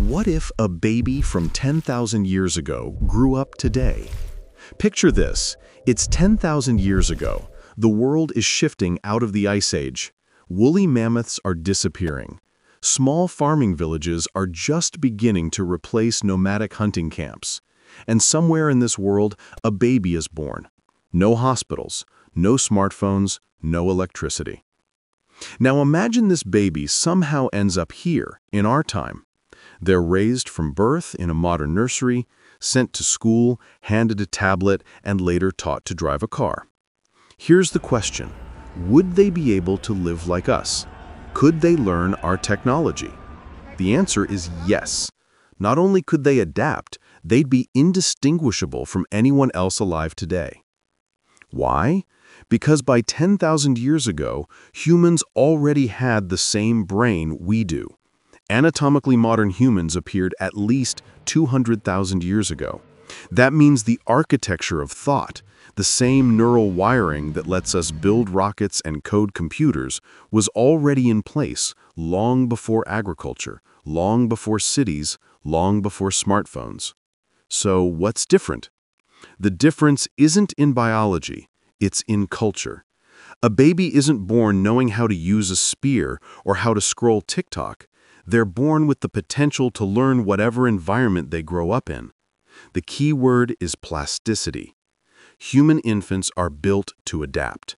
What if a baby from 10,000 years ago grew up today? Picture this. It's 10,000 years ago. The world is shifting out of the Ice Age. Woolly mammoths are disappearing. Small farming villages are just beginning to replace nomadic hunting camps. And somewhere in this world, a baby is born. No hospitals, no smartphones, no electricity. Now imagine this baby somehow ends up here, in our time. They're raised from birth in a modern nursery, sent to school, handed a tablet, and later taught to drive a car. Here's the question: would they be able to live like us? Could they learn our technology? The answer is yes. Not only could they adapt, they'd be indistinguishable from anyone else alive today. Why? Because by 10,000 years ago, humans already had the same brain we do. Anatomically modern humans appeared at least 200,000 years ago. That means the architecture of thought, the same neural wiring that lets us build rockets and code computers, was already in place long before agriculture, long before cities, long before smartphones. So what's different? The difference isn't in biology, it's in culture. A baby isn't born knowing how to use a spear or how to scroll TikTok. They're born with the potential to learn whatever environment they grow up in. The key word is plasticity. Human infants are built to adapt.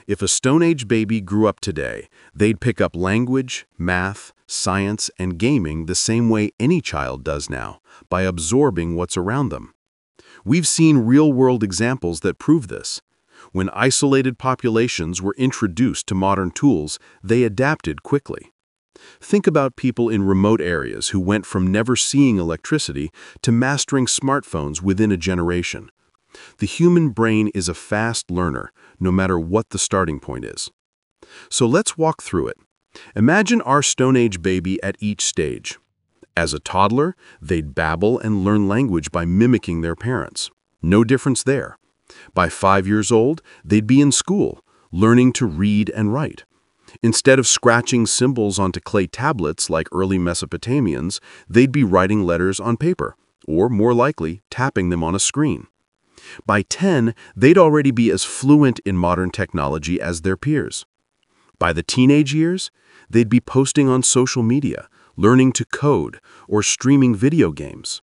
If a Stone Age baby grew up today, they'd pick up language, math, science, and gaming the same way any child does now, by absorbing what's around them. We've seen real-world examples that prove this. When isolated populations were introduced to modern tools, they adapted quickly. Think about people in remote areas who went from never seeing electricity to mastering smartphones within a generation. The human brain is a fast learner, no matter what the starting point is. So let's walk through it. Imagine our Stone Age baby at each stage. As a toddler, they'd babble and learn language by mimicking their parents. No difference there. By 5 years old, they'd be in school, learning to read and write. Instead of scratching symbols onto clay tablets like early Mesopotamians, they'd be writing letters on paper, or more likely, tapping them on a screen. By 10, they'd already be as fluent in modern technology as their peers. By the teenage years, they'd be posting on social media, learning to code, or streaming video games.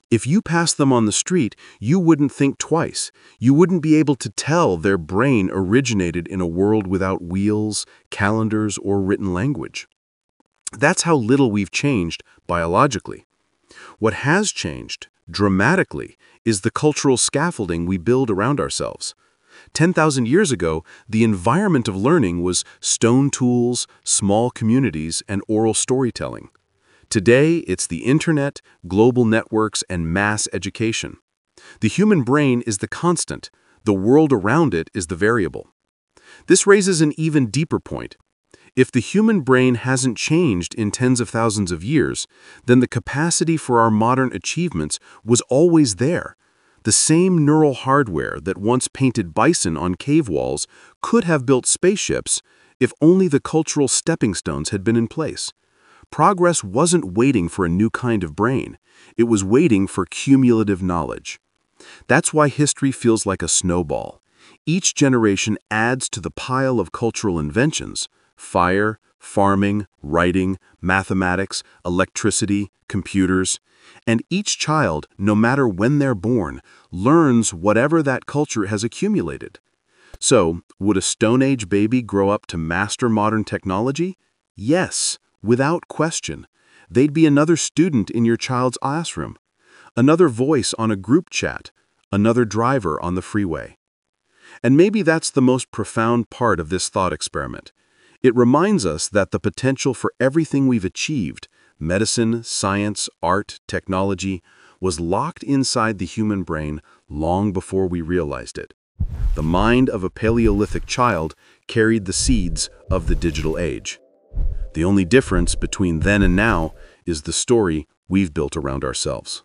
If you passed them on the street, you wouldn't think twice. You wouldn't be able to tell their brain originated in a world without wheels, calendars, or written language. That's how little we've changed biologically. What has changed, dramatically, is the cultural scaffolding we build around ourselves. 10,000 years ago, the environment of learning was stone tools, small communities, and oral storytelling. Today, it's the internet, global networks, and mass education. The human brain is the constant. The world around it is the variable. This raises an even deeper point. If the human brain hasn't changed in tens of thousands of years, then the capacity for our modern achievements was always there. The same neural hardware that once painted bison on cave walls could have built spaceships if only the cultural stepping stones had been in place. Progress wasn't waiting for a new kind of brain. It was waiting for cumulative knowledge. That's why history feels like a snowball. Each generation adds to the pile of cultural inventions: fire, farming, writing, mathematics, electricity, computers. And each child, no matter when they're born, learns whatever that culture has accumulated. So, would a Stone Age baby grow up to master modern technology? Yes. Without question. They'd be another student in your child's classroom, another voice on a group chat, another driver on the freeway. And maybe that's the most profound part of this thought experiment. It reminds us that the potential for everything we've achieved, medicine, science, art, technology, was locked inside the human brain long before we realized it. The mind of a Paleolithic child carried the seeds of the digital age. The only difference between then and now is the story we've built around ourselves.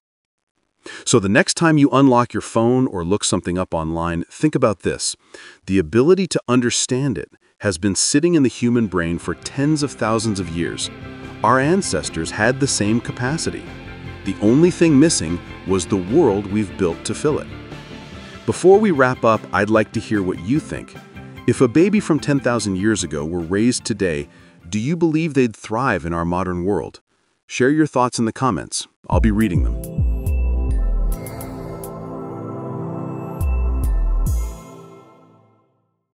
So the next time you unlock your phone or look something up online, think about this. The ability to understand it has been sitting in the human brain for tens of thousands of years. Our ancestors had the same capacity. The only thing missing was the world we've built to fill it. Before we wrap up, I'd like to hear what you think. If a baby from 10,000 years ago were raised today, do you believe they'd thrive in our modern world? Share your thoughts in the comments. I'll be reading them.